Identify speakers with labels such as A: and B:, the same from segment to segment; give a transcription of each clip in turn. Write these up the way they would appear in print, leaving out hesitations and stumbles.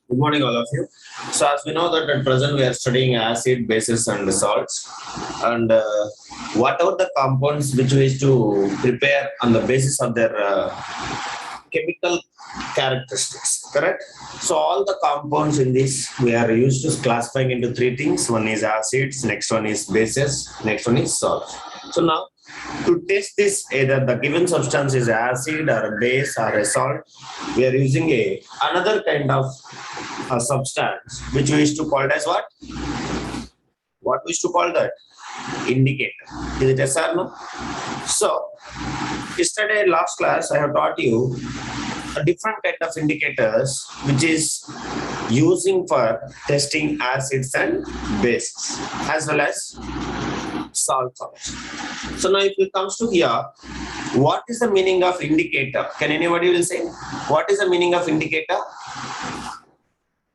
A: Good morning, all of you. So, as we know that at present we are studying acid, bases, and salts, and whatever the compounds which we used to prepare on the basis of their chemical characteristics, correct? So, all the compounds in this we are used to classifying into three things. One is acids, next one is bases, next one is salts. So now to test this, either the given substance is acid or a base or a salt, we are using a another kind of a substance which we used to call as what? What we used to call that? Indicator. Is it yes or no? So yesterday last class I have taught you a different kind of indicators which is using for testing acids and bases as well as salts also. So now if it comes to here, what is the meaning of indicator? Can anybody will say what is the meaning of indicator?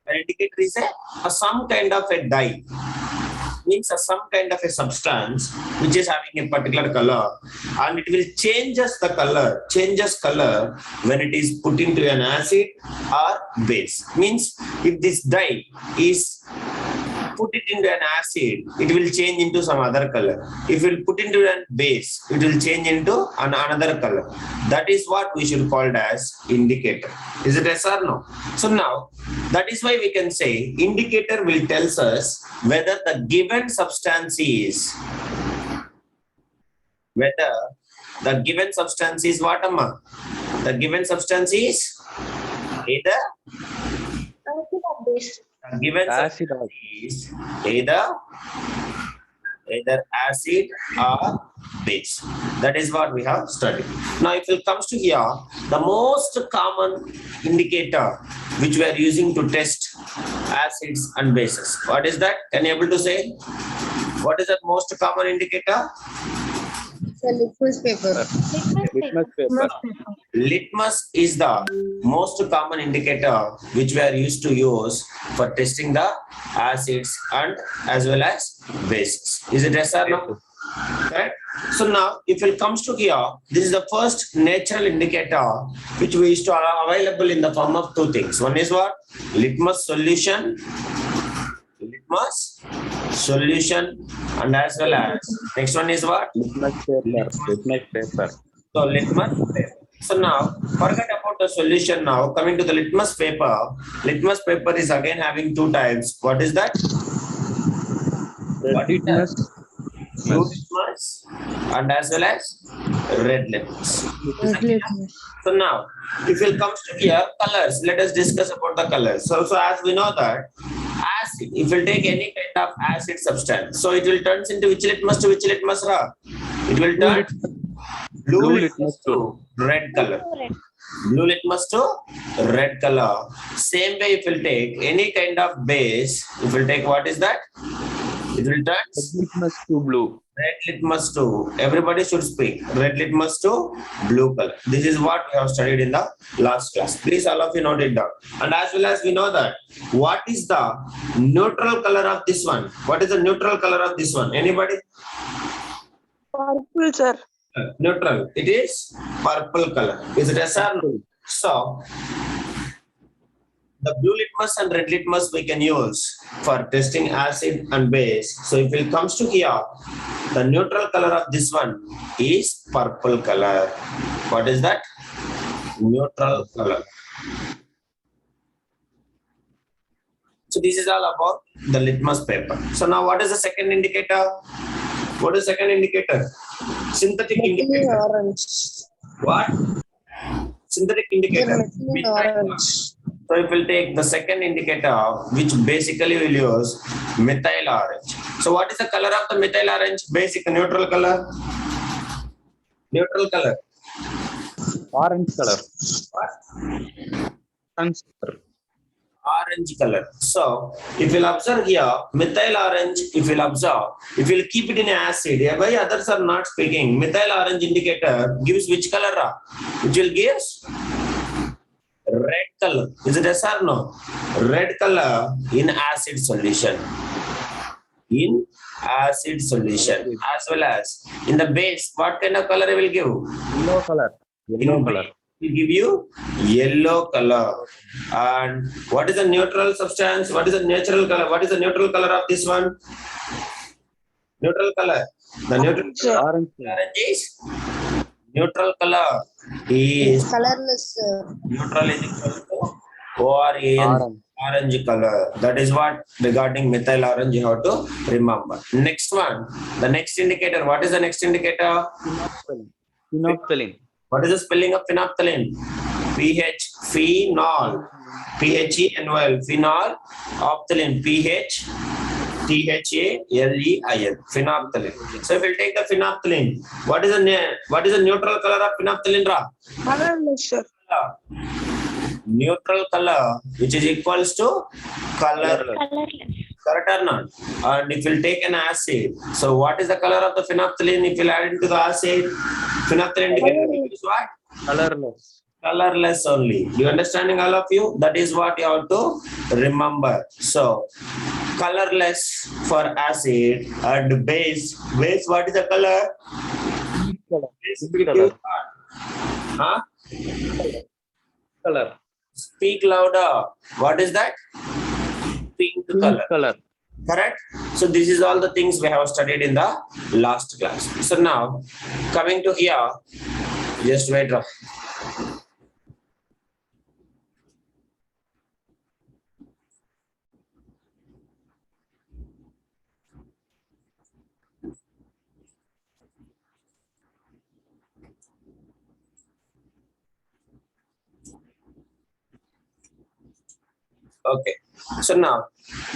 A: An indicator is a some kind of a dye, means some kind of a substance which is having a particular color, and it will changes color when it is put into an acid or base. Means if this dye is put it into an acid, it will change into some other color. If you put into a base, it will change into another color. That is what we should call it as indicator. Is it yes or no? So now, that is why we can say indicator will tells us whether the given substance is, whether the given substance is what, Amma? The given substance is either given
B: Acid or
A: substance is either acid or base. That is what we have studied. Now, if it comes to here, the most common indicator which we are using to test acids and bases. What is that? Can you able to say? What is that most common indicator?
C: The litmus paper.
B: litmus paper.
A: Litmus is the most common indicator which we are used to use for testing the acids and as well as bases. Is it yes or no? Correct. So now, if it comes to here, this is the first natural indicator which we used to available in the form of two things. One is what? Litmus solution, and as well as next one is what?
B: Litmus paper.
A: So litmus paper. So now, forget about the solution now. Coming to the litmus paper is again having two types. What is that?
B: Red litmus.
A: Blue litmus and as well as red litmus. So now, if it comes to here, colors, let us discuss about the colors. So as we know that acid, if you take any kind of acid substance, so it will turn into which litmus to which litmus, Ra? It will turn blue litmus to red color. Blue litmus to red color. Same way, if you take any kind of base, if you take what is that? It will turn
B: Red litmus to blue.
A: red litmus to, everybody should speak, red litmus to blue color. This is what we have studied in the last class. Please all of you note it down. And as well as we know that, what is the neutral color of this one? What is the neutral color of this one? Anybody?
C: Purple, sir.
A: Neutral. It is purple color. Is it yes or no? So, the blue litmus and red litmus we can use for testing acid and base. So if it comes to here, the neutral color of this one is purple color. What is that? Neutral color. So this is all about the litmus paper. So now what is the second indicator? What is second indicator? Synthetic indicator.
C: Orange.
A: What? Synthetic indicator.
C: Orange.
A: So if we'll take the second indicator, which basically will use methyl orange. So what is the color of the methyl orange? Basic neutral color. Neutral color.
B: Orange color.
A: What?
B: Orange color.
A: Orange color. So if you'll observe here, methyl orange, if you'll keep it in acid, why others are not speaking? Methyl orange indicator gives which color? Which will give red color. Is it yes or no? Red color in acid solution. In acid solution. As well as in the base, what kind of color it will give?
B: Yellow color. Yellow color.
A: will give you yellow color. And what is the neutral substance? What is the natural color? What is the neutral color of this one? Neutral color. The neutral color of
B: Orange.
A: orange is neutral color is
C: Colorless.
A: neutral is equal to ORAN,
B: Orange.
A: orange color. That is what regarding methyl orange you have to remember. Next one, the next indicator. What is the next indicator?
B: Phenolphthalein.
A: What is the spelling of phenolphthalein? PH, phenol. PHENOL, phenol, ophthalene, PH, THALEIN, phenolphthalein. So if we take the phenolphthalein, what is the neutral color of phenolphthalein? Ra?
C: Colorless, sir.
A: Neutral color, which is equals to color.
D: Colorless.
A: Correct or not? And if you take an acid, so what is the color of the phenolphthalein if you add it to the acid? Phenolphthalein is what?
B: Colorless.
A: Colorless only. You understanding all of you? That is what you have to remember. So colorless for acid and base. Base, what is the color? Base
B: Pink color.
A: Huh?
B: Color.
A: Speak louder. What is that? Pink
B: Pink
A: color.
B: color.
A: Correct? So this is all the things we have studied in the last class. So now coming to here, just wait. Okay. So now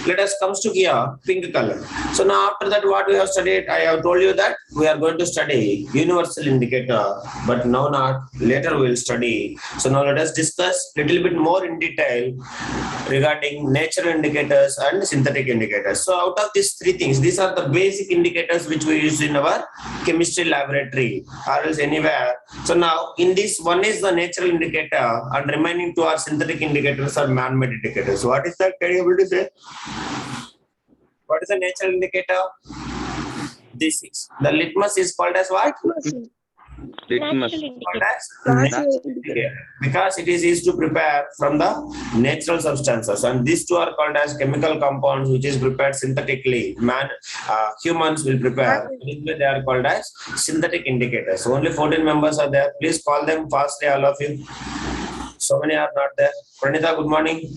A: let us comes to here pink color. So now after that what we have studied, I have told you that we are going to study universal indicator, but now not, later we will study. So now let us discuss little bit more in detail regarding natural indicators and synthetic indicators. So out of these three things, these are the basic indicators which we use in our chemistry laboratory or else anywhere. So now in this one is the natural indicator and remaining two are synthetic indicators or man-made indicators. What is that? Can you able to say? What is the natural indicator? This is the litmus is called as what?
B: Litmus.
D: Natural
A: Called
D: indicator.
A: as indicator because it is used to prepare from the natural substances, and these two are called as chemical compounds which is prepared synthetically. Humans will prepare. They are called as synthetic indicators. Only 14 members are there. Please call them fastly, all of you. So many are not there. Pranita, good morning.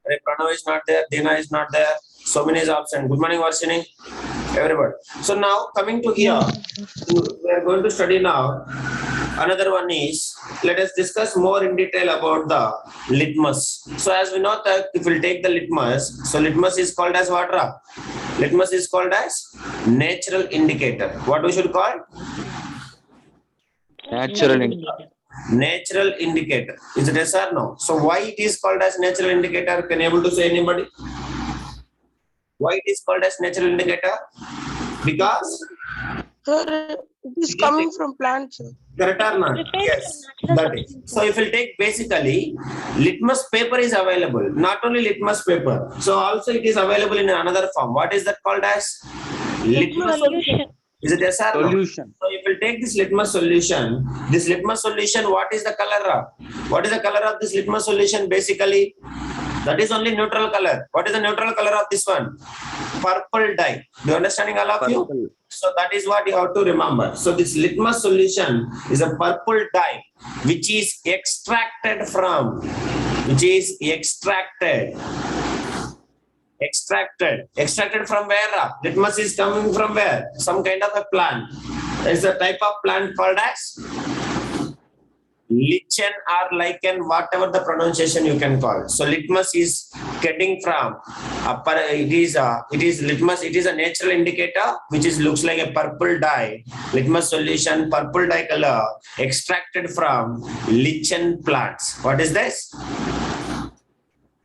A: Pranav is not there. Dina is not there. So many is absent. Good morning, Varshini. Everybody. So now coming to here, we are going to study now. Another one is, let us discuss more in detail about the litmus. So as we know that if we take the litmus, so litmus is called as what? Litmus is called as natural indicator. What we should call?
B: Natural indicator.
A: Natural indicator. Is it yes or no? So why it is called as natural indicator? Can you able to say anybody? Why it is called as natural indicator? Because
E: Sir, it is coming from plants. Sir.
A: correct or not?
D: Prepared
A: Yes,
D: from natural
A: that is.
D: substances.
A: So if you take basically litmus paper is available. Not only litmus paper. So also it is available in another form. What is that called as? Litmus.
D: Solution.
A: Is it yes or no?
B: Solution.
A: So if you take this litmus solution, what is the color of? What is the color of this litmus solution basically? That is only neutral color. What is the neutral color of this one? Purple dye. Do you understanding all of you?
B: Purple.
A: So that is what you have to remember. So this litmus solution is a purple dye which is extracted from, extracted from where? Litmus is coming from where? Some kind of a plant. There is a type of plant called as lichen or lichen, whatever the pronunciation you can call. So litmus is getting from it is litmus. It is a natural indicator which is looks like a purple dye. Litmus solution, purple dye color, extracted from lichen plants. What is this?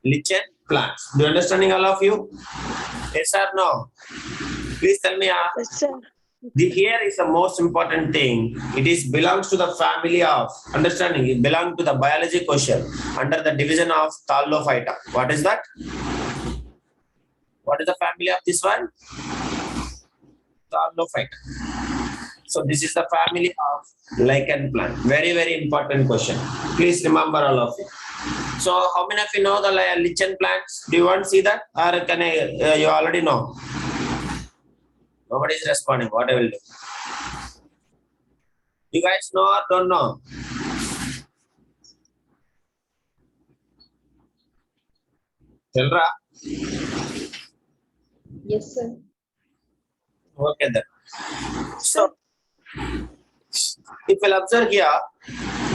A: Lichen plants. Do you understanding all of you? Yes or no? Please tell me.
E: Yes, sir.
A: Here is the most important thing. It is belongs to the family of understanding. It belongs to the biology question under the division of Thallophyta. What is that? What is the family of this one? Thallophyta. So this is the family of lichen plant. Very, very important question. Please remember all of it. So how many of you know the lichen plants? Do you want to see that? Or can I, you already know? Nobody is responding. What I will do? You guys know or don't know? Chandra?
C: Yes, sir.
A: Okay then. So if you'll observe here,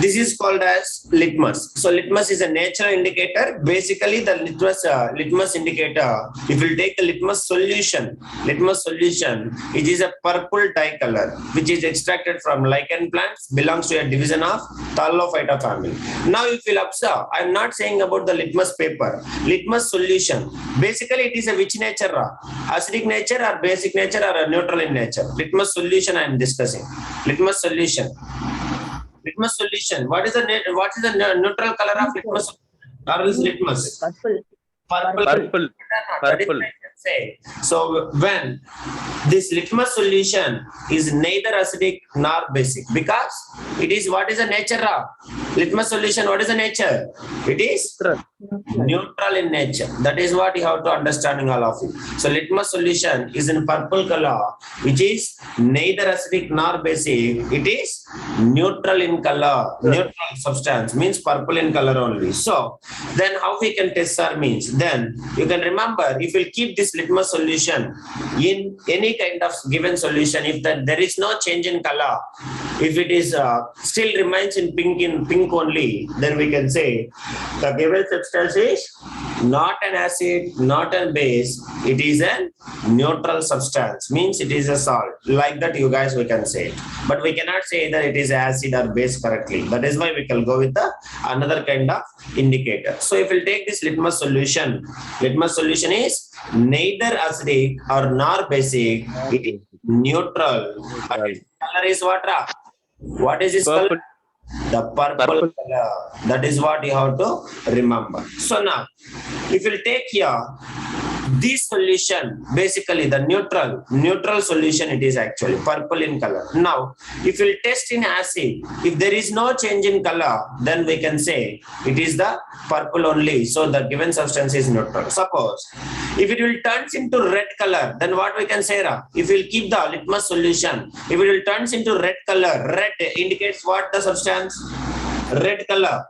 A: this is called as litmus. So litmus is a natural indicator. Basically, the litmus indicator, if you take the litmus solution, it is a purple dye color, which is extracted from lichen plants, belongs to a division of Thallophyta family. Now, if you'll observe, I'm not saying about the litmus paper. Litmus solution, basically it is a which nature? Acidic nature or basic nature or a neutral in nature? Litmus solution I am discussing. Litmus solution. Litmus solution. What is the neutral color of litmus? Or is litmus?
C: Purple.
A: Purple.
B: Purple.
A: That is
B: Purple.
A: what I can say. So when this litmus solution is neither acidic nor basic, because it is what is the nature of litmus solution? What is the nature? It is neutral in nature. That is what you have to understanding all of it. So litmus solution is in purple color, which is neither acidic nor basic. It is neutral in color. Neutral substance means purple in color only. So then how we can test our means? Then you can remember, if you keep this litmus solution in any kind of given solution, if there is no change in color, if it is still remains in pink only, then we can say the given substance is not an acid, not a base. It is a neutral substance, means it is a salt. Like that, you guys, we can say it. But we cannot say that it is acid or base correctly. That is why we can go with the another kind of indicator. So if we take this litmus solution is neither acidic or nor basic. It is neutral. Color is what? What is this color?
B: Purple.
A: The purple color. That is what you have to remember. So now, if you take here, this solution, basically the neutral solution, it is actually purple in color. Now, if you test in acid, if there is no change in color, then we can say it is the purple only. So the given substance is neutral. Suppose, if it will turns into red color, then what we can say? If we will keep the litmus solution, if it will turns into red color, red indicates what the substance? Red color.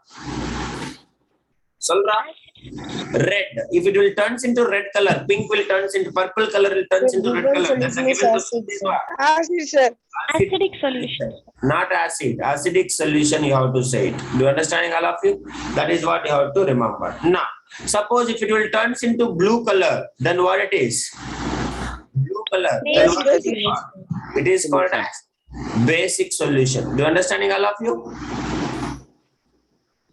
A: Solra? Red. If it will turns into red color, pink will turns into purple color, will turns into red color. That's a given substance is what?
E: Acid, sir.
D: Acidic solution.
A: Not acid. Acidic solution, you have to say it. Do you understand, all of you? That is what you have to remember. Now, suppose if it will turns into blue color, then what it is? Blue color. Then what it is? It is called as basic solution. Do you understanding, all of you?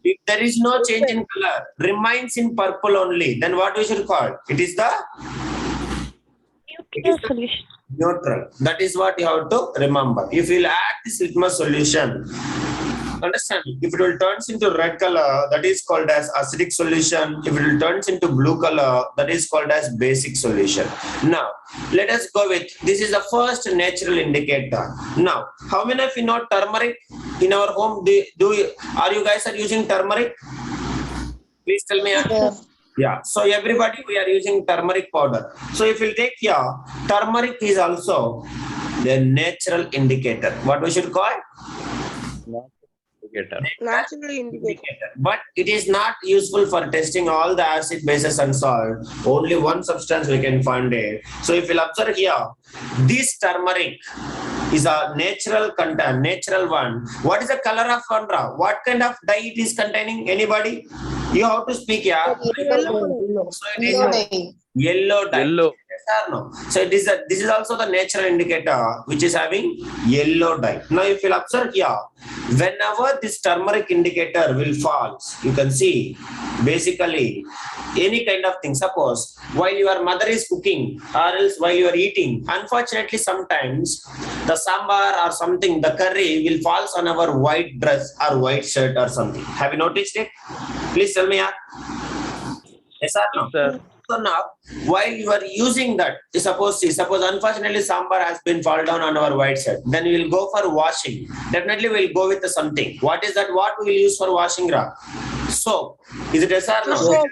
A: If there is no change in color, remains in purple only, then what we should call? It is the
D: Neutral solution.
A: neutral. That is what you have to remember. If you will add this litmus solution, understand, if it will turns into red color, that is called as acidic solution. If it will turns into blue color, that is called as basic solution. Now, let us go with, this is the first natural indicator. Now, how many of you know turmeric? In our home, are you guys are using turmeric? Please tell me. Yeah, so everybody, we are using turmeric powder. So if you take here, turmeric is also the natural indicator. What we should call?
E: Natural indicator.
A: But it is not useful for testing all the acid, bases and salt. Only one substance we can find it. So if you observe here, this turmeric is a natural content, natural one. What is the color of Condra? What kind of dye it is containing? Anybody? You have to speak here. So it is yellow dye.
B: Yellow.
A: Yes or no? So it is this is also the natural indicator which is having yellow dye. Now if you observe here, whenever this turmeric indicator will fall, you can see basically any kind of thing. Suppose while your mother is cooking or else while you are eating, unfortunately sometimes the sambar or something, the curry will fall on our white dress or white shirt or something. Have you noticed it? Please tell me. Yes or no?
B: Sir.
A: So now, while you are using that, suppose unfortunately sambar has been fall down on our white shirt, then we will go for washing. Definitely we will go with something. What is that? What we will use for washing, Ra? Soap. Is it yes or no?
E: Soap.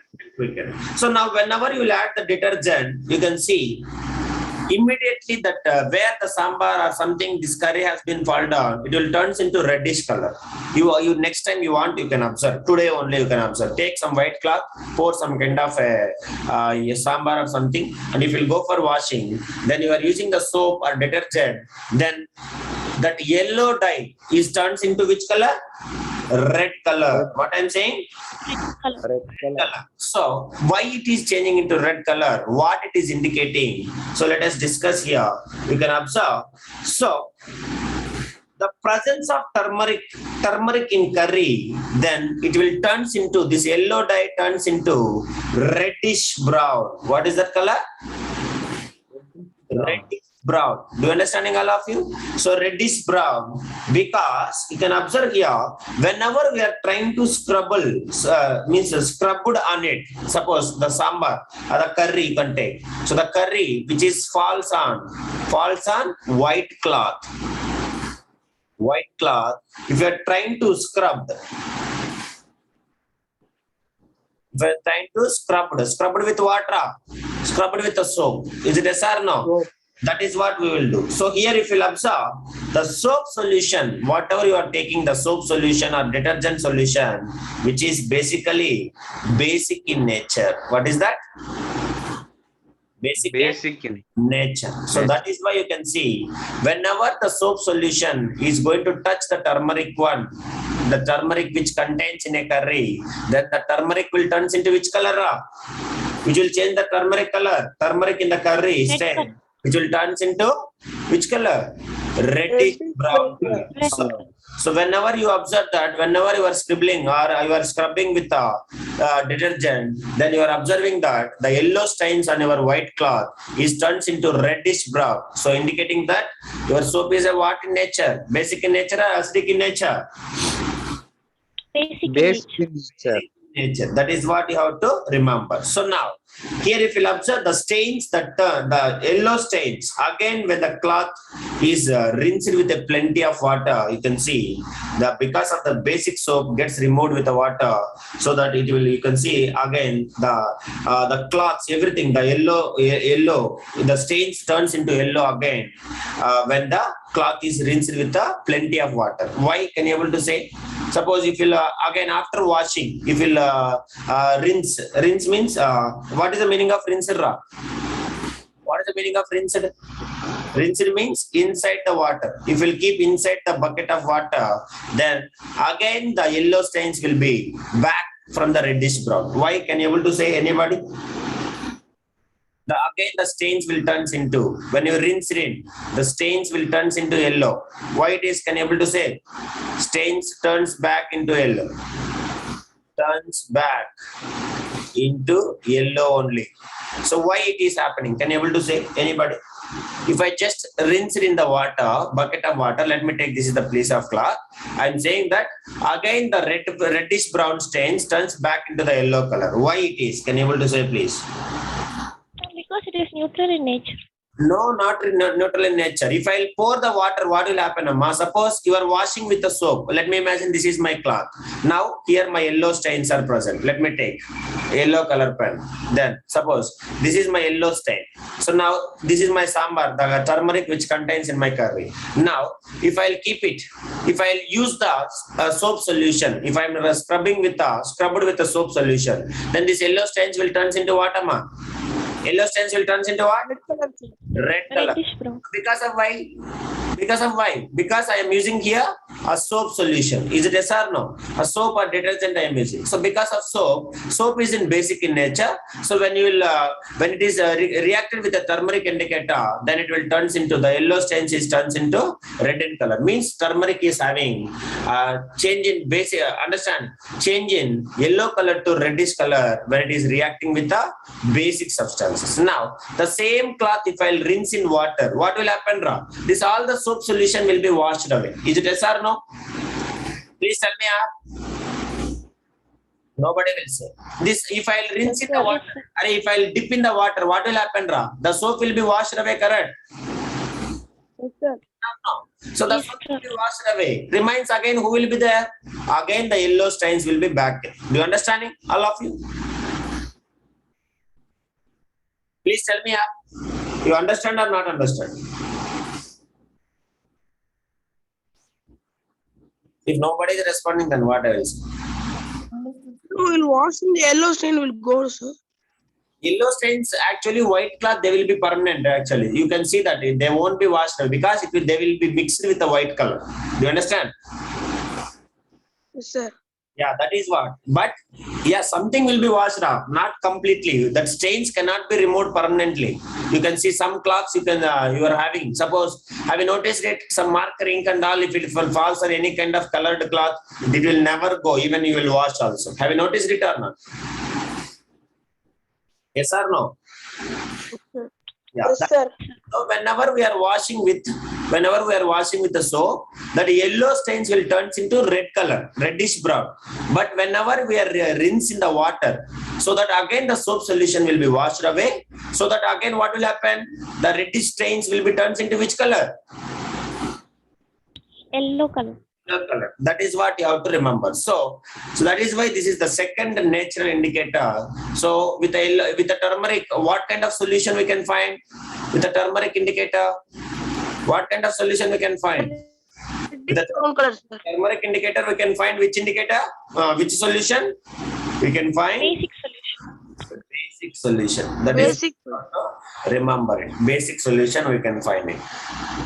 A: So now whenever you will add the detergent, you can see immediately that where the sambar or something, this curry has been fall down, it will turns into reddish color. You next time you want, you can observe. Today only you can observe. Take some white cloth, pour some kind of a sambar or something, and if you go for washing, then you are using the soap or detergent, then that yellow dye is turns into which color? Red color. What I'm saying?
B: Red color.
A: So why it is changing into red color? What it is indicating? So let us discuss here. You can observe. So the presence of turmeric in curry, then it will turns into this yellow dye turns into reddish brown. What is that color? Reddish brown. Do you understanding all of you? So reddish brown, because you can observe here, whenever we are trying to means scrubbed on it, suppose the sambar or the curry you can take. So the curry which is falls on white cloth. White cloth, if you are trying to scrub with water, scrubbed with the soap. Is it yes or no?
B: Soap.
A: That is what we will do. So here if you observe the soap solution, whatever you are taking, the soap solution or detergent solution, which is basically basic in nature. What is that? Basic in nature. So that is why you can see whenever the soap solution is going to touch the turmeric one, the turmeric which contains in a curry, then the turmeric will turns into which color? Which will change the turmeric color. Turmeric in the curry is
D: Red
A: which will turns into which color? Reddish brown color. So whenever you observe that, whenever you are scribbling or you are scrubbing with detergent, then you are observing that the yellow stains on your white cloth is turns into reddish brown. So indicating that your soap is a what in nature? Basic in nature or acidic in nature?
D: Basic
A: Nature. That is what you have to remember. So now, here if you observe the stains that turn, the yellow stains, again when the cloth is rinsed with a plenty of water, you can see that because of the basic soap gets removed with the water, so that it will, you can see again the cloths, everything, the yellow, the stains turns into yellow again when the cloth is rinsed with plenty of water. Why? Can you able to say? Suppose if you again after washing, if you rinse means what is the meaning of rinsed? What is the meaning of rinsed? Rinsed means inside the water. If you keep inside the bucket of water, then again the yellow stains will be back from the reddish brown. Why? Can you able to say anybody? Again the stains will turns into, when you rinse it, the stains will turns into yellow. Why it is? Can you able to say? Stains turns back into yellow. Turns back into yellow only. So why it is happening? Can you able to say anybody? If I just rinse it in the water, bucket of water, let me take this is the piece of cloth. I'm saying that again the reddish brown stains turns back into the yellow color. Why it is? Can you able to say please?
D: because it is neutral in nature.
A: No, not neutral in nature. If I'll pour the water, what will happen, Amma? Suppose you are washing with the soap. Let me imagine this is my cloth. Now, here my yellow stains are present. Let me take yellow color pen. Then, suppose this is my yellow stain. So now, this is my sambar, the turmeric which contains in my curry. Now, if I'll keep it, if I'll use the soap solution, if I'm scrubbed with the soap solution, then this yellow stains will turn into what, Amma? Yellow stains will turn into what? Red color.
D: Reddish brown.
A: Because of why? Because of why? Because I am using here a soap solution. Is it yes or no? A soap or detergent I am using. So because of soap is in basic in nature. So when you will, when it is reacted with the turmeric indicator, then it will turns into the yellow stains is turns into red in color. Means turmeric is having change in basic. Understand? Change in yellow color to reddish color when it is reacting with the basic substances. Now the same cloth, if I'll rinse in water, what will happen, Ra? This all the soap solution will be washed away. Is it yes or no? Please tell me. Nobody will say. This, if I'll rinse in the
D: Yes,
A: water,
D: sir.
A: or if I'll dip in the water, what will happen, Ra? The soap will be washed away, correct?
C: Yes, sir.
A: No. So the
D: Yes,
A: soap
D: sir.
A: will be washed away. Remains again, who will be there? Again, the yellow stains will be back. Do you understanding, all of you? Please tell me, you understand or not understand? If nobody is responding, then what else?
E: We'll wash and the yellow stain will go, sir.
A: Yellow stains, actually white cloth, they will be permanent. Actually, you can see that they won't be washed away because they will be mixed with the white color. Do you understand?
E: Yes, sir.
A: Yeah, that is what. But yeah, something will be washed off, not completely. That stains cannot be removed permanently. You can see some cloths you are having. Suppose, have you noticed it? Some marker ink and all, if it falls on any kind of colored cloth, it will never go. Even you will wash also. Have you noticed it or not? Yes or no? Yeah.
E: Yes, sir.
A: So whenever we are washing with the soap, that yellow stains will turn into red color, reddish brown. But whenever we are rinse in the water, so that again the soap solution will be washed away. So that again what will happen? The reddish stains will be turned into which color?
D: Yellow color.
A: Yellow color. That is what you have to remember. So that is why this is the second natural indicator. So with the turmeric, what kind of solution we can find? With the turmeric indicator, what kind of solution we can find? With the
E: Brown color, sir.
A: turmeric indicator, we can find which indicator? Which solution? We can find
D: Basic solution.
A: basic solution. That is,
E: Basic.
A: remember it. Basic solution, we can find it.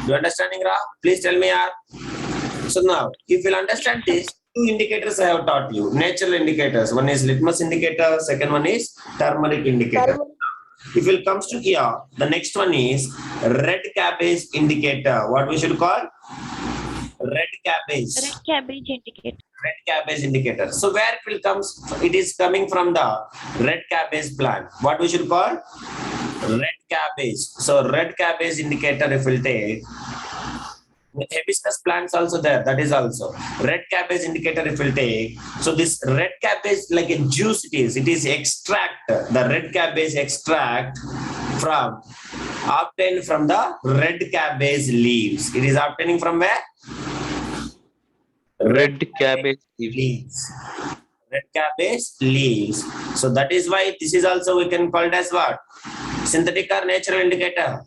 A: Do you understanding, Ra? Please tell me, Ra. So now, if you understand this, two indicators I have taught you, natural indicators. One is litmus indicator, second one is turmeric indicator. If it comes to here, the next one is red cabbage indicator. What we should call? Red cabbage.
D: Red cabbage indicator.
A: Red cabbage indicator. So where it will comes? It is coming from the red cabbage plant. What we should call? Red cabbage. So red cabbage indicator, if we'll take, hibiscus plants also there, that is also red cabbage indicator if we'll take. So this red cabbage, like a juice, it is extract, the red cabbage extract from obtained from the red cabbage leaves. It is obtaining from where?
F: Red cabbage leaves.
A: Leaves. Red cabbage leaves. So that is why this is also we can call it as what? Synthetic or natural indicator?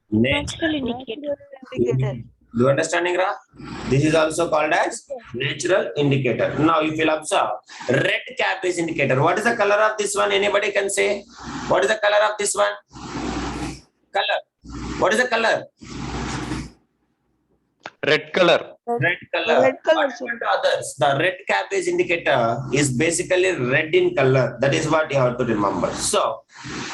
D: Natural indicator.
E: Indicator.
A: Do you understanding, Ra? This is also called as natural indicator. Now, if you'll observe, red cabbage indicator. What is the color of this one? Anybody can say? What is the color of this one? Color. What is the color?
F: Red color.
A: Red color.
E: Red color,
A: What happened to others? The red cabbage indicator is basically red in color. That is what you have to remember. So,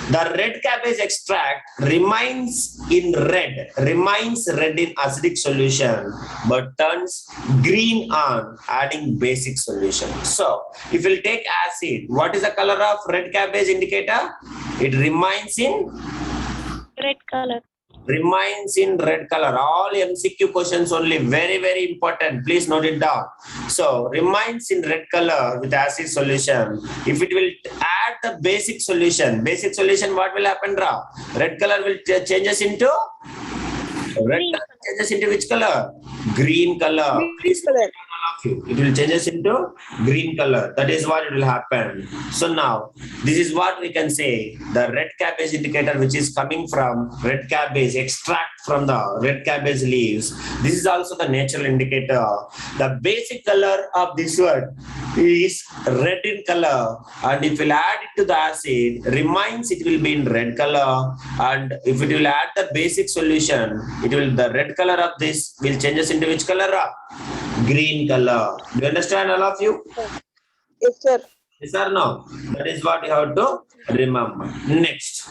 A: the red cabbage extract remains red in acidic solution, but turns green on adding basic solution. So, if you take acid, what is the color of red cabbage indicator? It remains in
D: Red color.
A: red color. All MCQ questions only, very, very important. Please note it down. So, remains in red color with acid solution. If it will add the basic solution, what will happen, Ra? Red color will changes into? Red color changes into which color? Green color.
E: Green color.
A: It will changes into green color. That is what it will happen. So now, this is what we can say. The red cabbage indicator, which is coming from red cabbage, extract from the red cabbage leaves. This is also the natural indicator. The basic color of this one is red in color. And if we'll add it to the acid, it will be in red color. And if it will add the basic solution, the red color of this will changes into which color? Green color. Do you understand, all of you?
E: Yes, sir.
A: Yes or no? That is what you have to remember. Next,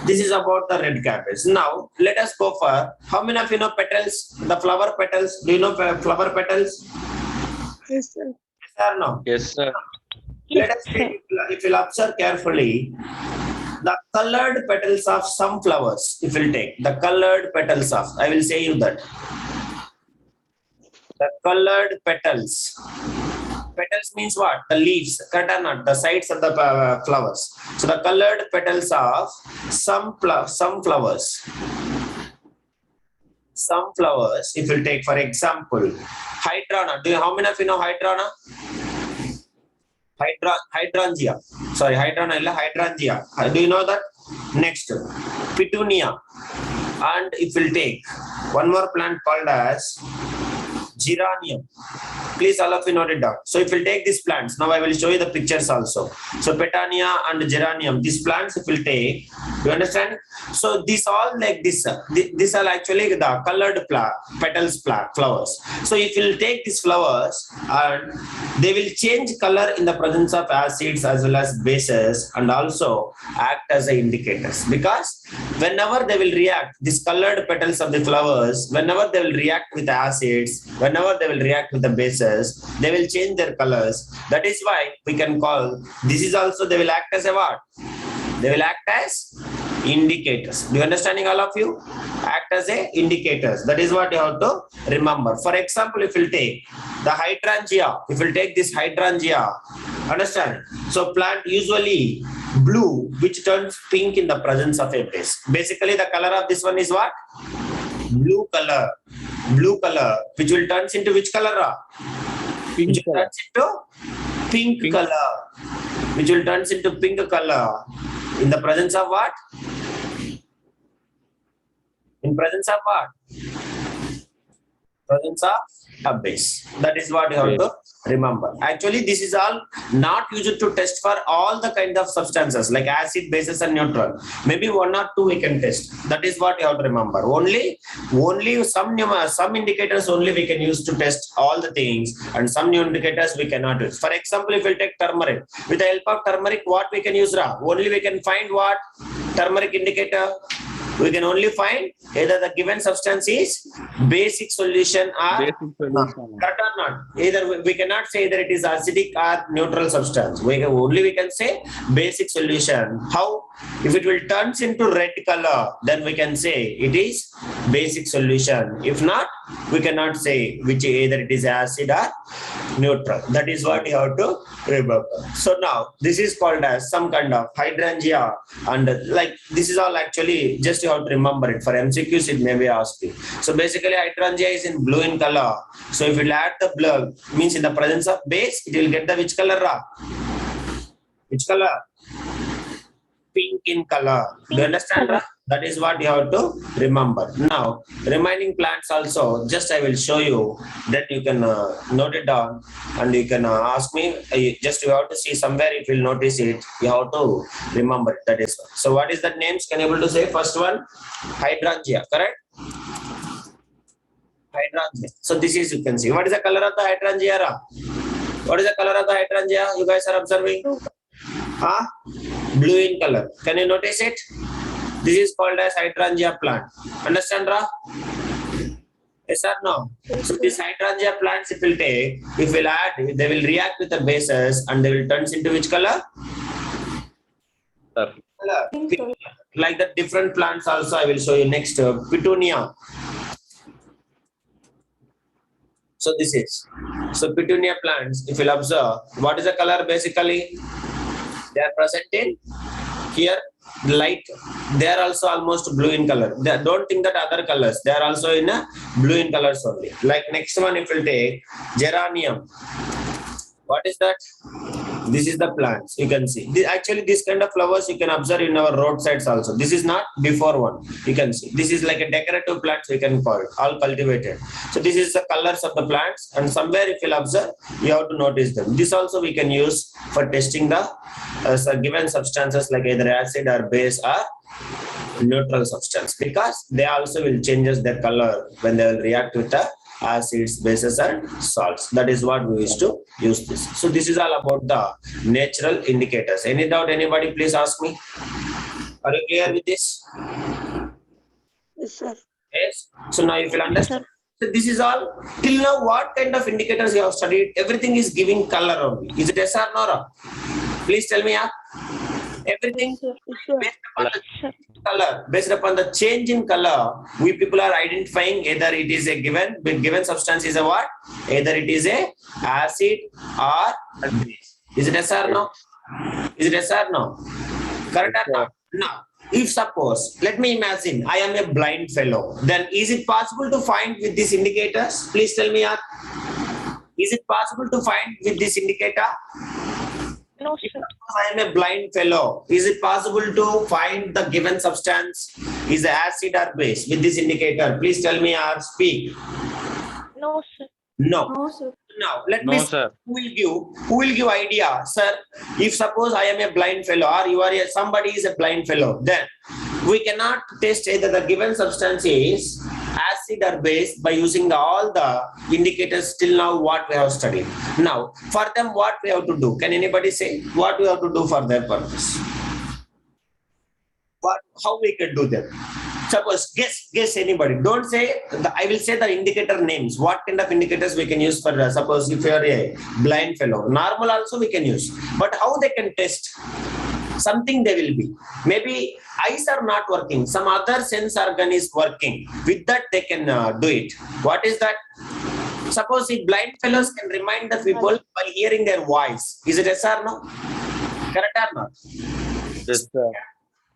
A: this is about the red cabbage. Now, let us go for, how many of you know petals? The flower petals. Do you know flower petals?
E: Yes, sir.
A: Yes or no?
F: Yes, sir.
A: Let
D: Yes,
A: us
D: sir.
A: take, if you'll observe carefully, the colored petals of some flowers, if you'll take the colored petals of, I will say you that. The colored petals Petals means what? The leaves, correct or not? The sides of the flowers. So the colored petals of some flowers. Some flowers, if you take for example, hydrona. How many of you know hydrona? Hydrangea. Sorry, hydrona illa hydrangea. Do you know that? Next, petunia. And if you take one more plant called as geranium. Please all of you note it down. So if you take these plants, now I will show you the pictures also. So petania and geranium, these plants if you take, you understand? So these all like this, these are actually the colored petals flowers. So if you take these flowers and they will change color in the presence of acids as well as bases and also act as indicators, because whenever they will react, these colored petals of the flowers, whenever they will react with acids, whenever they will react with the bases, they will change their colors. That is why we can call this is also they will act as a what? They will act as indicators. Do you understanding all of you? Act as indicators. That is what you have to remember. For example, if you take the hydrangea, if you take this hydrangea, understand? So plant usually blue, which turns pink in the presence of a base. Basically, the color of this one is what? Blue color, which will turns into which color?
B: Pink
A: Which will
B: color.
A: turns into pink color, which will turns into pink color in the presence of what? In presence of what? Presence of a base. That is what you have to remember. Actually, this is all not used to test for all the kind of substances like acid, bases, and neutral. Maybe one or two we can test. That is what you have to remember. Only some indicators only we can use to test all the things, and some new indicators we cannot use. For example, if we take turmeric, with the help of turmeric, what we can use? Only we can find what? Turmeric indicator. We can only find either the given substance is basic solution or
B: Basic solution.
A: correct or not. Either we cannot say either it is acidic or neutral substance. We can say basic solution. How? If it will turns into red color, then we can say it is basic solution. If not, we cannot say which either it is acid or neutral. That is what you have to remember. So now this is called as some kind of hydrangea, and like this is all actually just you have to remember it. For MCQs it may be asked you. So basically hydrangea is in blue in color. So if you add the blue, means in the presence of base, it will get the which color? Which color? Pink in color. Do you understand? That is what you have to remember. Now, remaining plants also, just I will show you that you can note it down and you can ask me. Just you have to see somewhere. If you will notice it, you have to remember it. That is. So, what is the names? Can you able to say? First one, hydrangea. Correct? Hydrangea. So this is you can see. What is the color of the hydrangea? What is the color of the hydrangea? You guys are observing? Blue in color. Can you notice it? This is called as hydrangea plant. Understand, Ra? Yes or no? So these hydrangea plants, if we'll take, if we'll add, they will react with the bases and they will turn into which color?
F: Sir.
A: Color. Pink. Like the different plants also I will show you next. Petunia. So this is. So petunia plants, if you'll observe, what is the color basically? They are present in here light. They are also almost blue in color. Don't think that other colors. They are also in a blue in colors only. Like next one, if we'll take geranium. What is that? This is the plants. You can see. Actually, this kind of flowers you can observe in our roadsides also. This is not before one. You can see. This is like a decorative plants we can call it. All cultivated. So this is the colors of the plants. And somewhere if you'll observe, you have to notice them. This also we can use for testing the given substances like either acid or base or neutral substance, because they also will change their color when they will react with the acids, bases, and salts. That is what we used to use this. So this is all about the natural indicators. Any doubt, anybody, please ask me. Are you clear with this?
E: Yes, sir.
A: Yes. So now if you understand. So this is all. Till now, what kind of indicators you have studied? Everything is giving color only. Is it yes or no? Please tell me. Everything
C: Yes, sir.
A: based upon the
D: Sir.
A: color, based upon the change in color, we people are identifying either it is a given substance is a what? Either it is a acid or base. Is it yes or no? Is it yes or no? Correct or not? Now, if suppose, let me imagine I am a blind fellow, then is it possible to find with these indicators? Please tell me, yaar. Is it possible to find with this indicator?
D: No,
A: If
D: sir.
A: suppose I am a blind fellow, is it possible to find the given substance is acid or base with this indicator? Please tell me or speak.
D: No, sir.
A: No.
C: No, sir.
A: Now let
F: No,
A: me
F: sir.
A: who will give idea, sir? If suppose I am a blind fellow or you are somebody is a blind fellow, then we cannot test either the given substance is acid or base by using all the indicators till now what we have studied. Now for them what we have to do? Can anybody say what we have to do for their purpose? How we can do that? Suppose guess anybody. Don't say I will say the indicator names. What kind of indicators we can use for suppose if you are a blind fellow, normal also we can use. But how they can test? Something they will be. Maybe eyes are not working. Some other sense organ is working. With that they can do it. What is that? Suppose if blind fellows can remind the people by hearing their voice. Is it yes or no? Correct or not?
F: Yes, sir.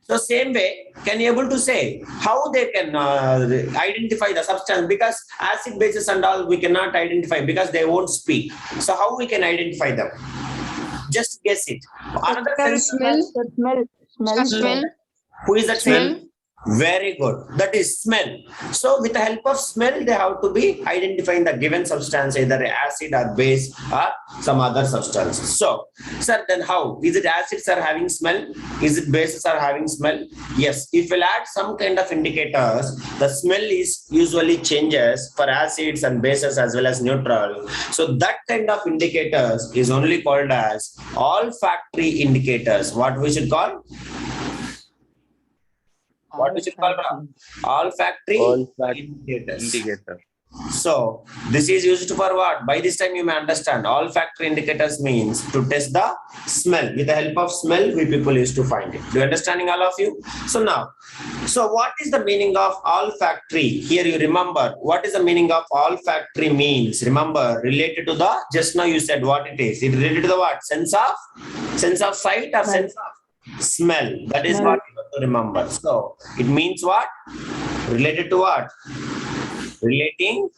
A: So same way, can you able to say how they can identify the substance? Because acid bases and all we cannot identify because they won't speak. So how we can identify them? Just guess it. Another
E: Can
A: sense.
E: smell.
A: Who is that?
E: Smell.
A: Very good. That is smell. So with the help of smell, they have to be identifying the given substance, either acid or base or some other substance. So, sir, then how? Is it acids are having smell? Is it bases are having smell? Yes. If we'll add some kind of indicators, the smell is usually changes for acids and bases as well as neutral. So that kind of indicators is only called as olfactory indicators. What we should call? What we should call olfactory indicators.
F: Indicator.
A: So this is used for what? By this time you may understand. Olfactory indicators means to test the smell. With the help of smell, we people used to find it. Do you understanding all of you? So now, so what is the meaning of olfactory? Here you remember what is the meaning of olfactory means. Remember related to the just now you said what it is. It related to the what? Sense of sight or sense of smell. That is what you have to remember. So it means what? Related to what? Relating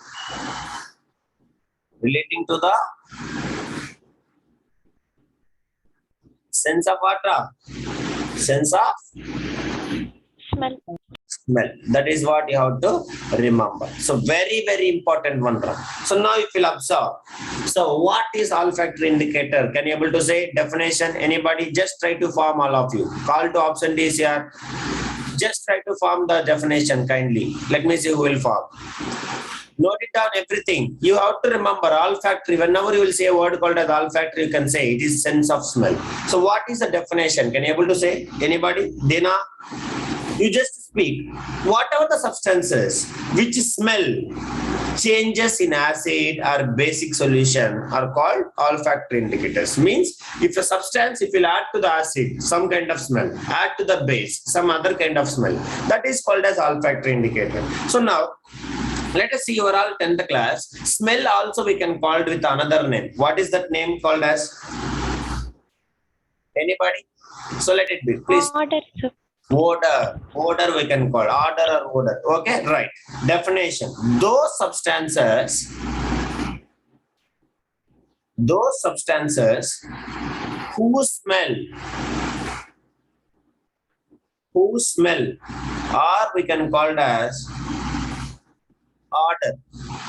A: to the sense of what? Sense of
D: Smell.
A: smell. That is what you have to remember. So very, very important one. So now if you'll observe. So what is olfactory indicator? Can you able to say definition? Anybody? Just try to form all of you. Call to absentees here. Just try to form the definition kindly. Let me see who will form. Note it down everything. You have to remember olfactory. Whenever you will say a word called as olfactory, you can say it is sense of smell. So what is the definition? Can you able to say? Anybody? Dina? You just speak. What are the substances which smell changes in acid or basic solution are called olfactory indicators. Means if a substance, if you add to the acid, some kind of smell, add to the base, some other kind of smell, that is called as olfactory indicator. So now, let us see overall 10th class. Smell also we can call it with another name. What is that name called as? Anybody? So let it be, please.
D: Order, sir.
A: Odor we can call odor or odor. Okay, right. Definition. Those substances who smell or we can call it as odor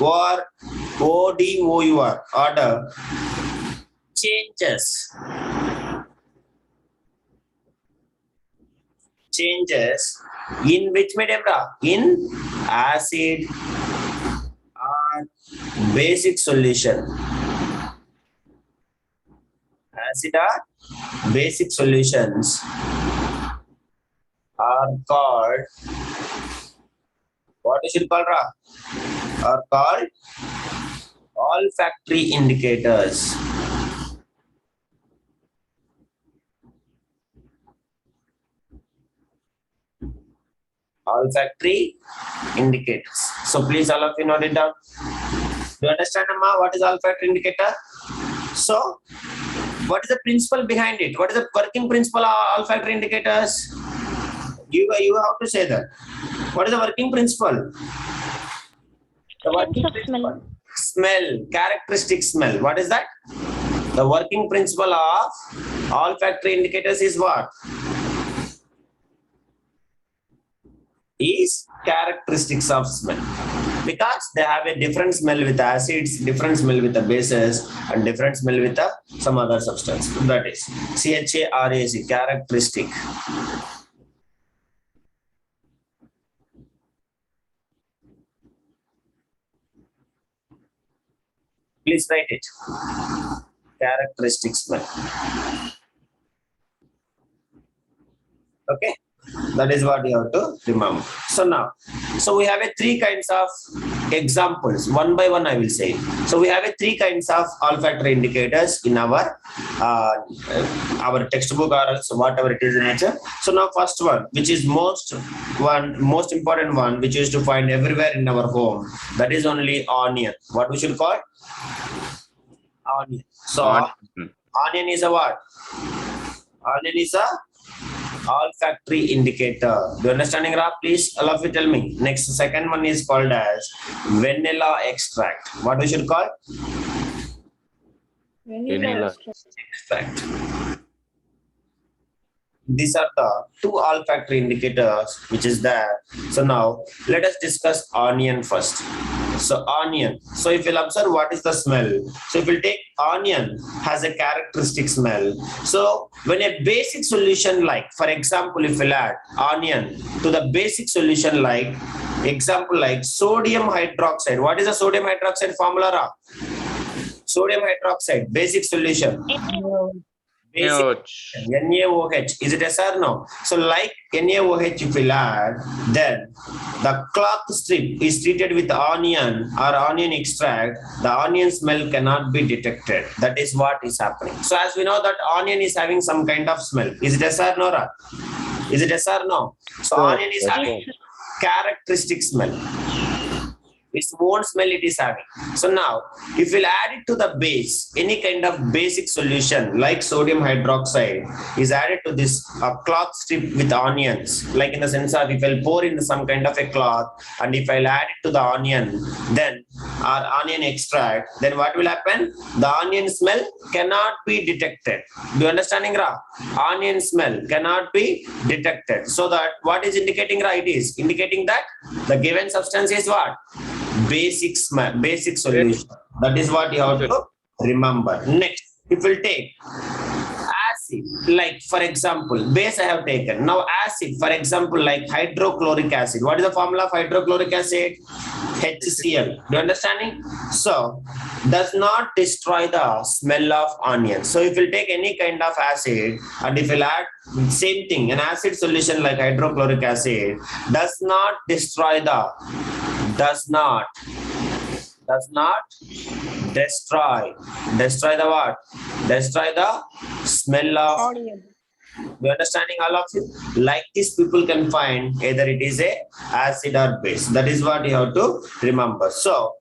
A: or ODOUR odor changes in which medium? In acid or basic solution. Acid or basic solutions are called, what is it called? Are called olfactory indicators. olfactory indicators. So please all of you note it down. Do you understand, Amma, what is olfactory indicator? So, what is the principle behind it? What is the working principle of olfactory indicators? You have to say that. What is the working principle? The working
D: Sense of
A: principle. Smell, characteristic smell. What is that? The working principle of olfactory indicators is what? Is characteristics of smell. Because they have a different smell with acids, different smell with the bases, and different smell with some other substance. That is CHARAC, characteristic. Please write it. Characteristic smell. Okay, that is what you have to remember. So now, we have a three kinds of examples. One by one, I will say. So we have a three kinds of olfactory indicators in our textbook or else whatever it is in nature. So now, first one, which is most important one, which is to find everywhere in our home. That is only onion. What we should call? Onion. So onion is a what? Onion is a olfactory indicator. Do you understand, Ra? Please, all of you tell me. Next, second one is called as vanilla extract. What we should call?
F: Vanilla.
A: Extract. These are the two olfactory indicators which is there. So now let us discuss onion first. So onion. So if you'll observe what is the smell. So if we'll take onion has a characteristic smell. So when a basic solution like, for example, if we'll add onion to the basic solution like, example like sodium hydroxide. What is the sodium hydroxide formula? Ra? Sodium hydroxide, basic solution. Basic NaOH. Is it yes or no? So like NaOH if we add, then the cloth strip is treated with onion or onion extract, the onion smell cannot be detected. That is what is happening. So as we know that onion is having some kind of smell. Is it yes or no? Ra? Is it yes or no? So onion is having characteristic smell. Its own smell it is having. So now, if we'll add it to the base, any kind of basic solution like sodium hydroxide is added to this cloth strip with onions, like in the sense of if I'll pour in some kind of a cloth and if I'll add it to the onion, then our onion extract, then what will happen? The onion smell cannot be detected. Do you understanding, Ra? Onion smell cannot be detected. So that what is indicating, Ra? It is indicating that the given substance is what? Basic smell, basic solution. That is what you have to remember. Next, if we'll take acid, like for example, base I have taken. Now acid, for example, like hydrochloric acid. What is the formula of hydrochloric acid? HCl. Do you understanding? So, does not destroy the smell of onion. So, if you take any kind of acid and if you add same thing, an acid solution like hydrochloric acid, does not destroy the destroy the what? Destroy the smell of
E: Onion.
A: you understanding, all of you? Like this, people can find either it is a acid or base. That is what you have to remember. So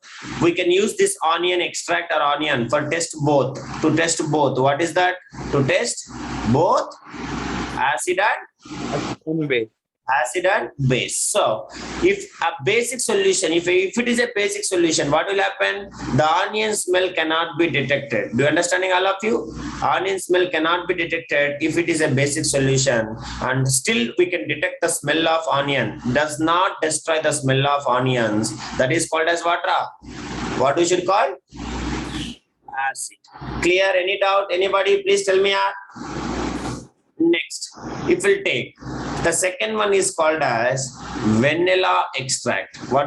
A: we can use this onion extract or onion for test both. To test both. What is that? To test both acid and base. So if a basic solution, if it is a basic solution, what will happen? The onion smell cannot be detected. Do you understanding, all of you? Onion smell cannot be detected if it is a basic solution, and still we can detect the smell of onion. Does not destroy the smell of onions. That is called as what? What we should call? Acid. Clear? Any doubt? Anybody? Please tell me. Next, if we'll take the second one is called as vanilla extract. What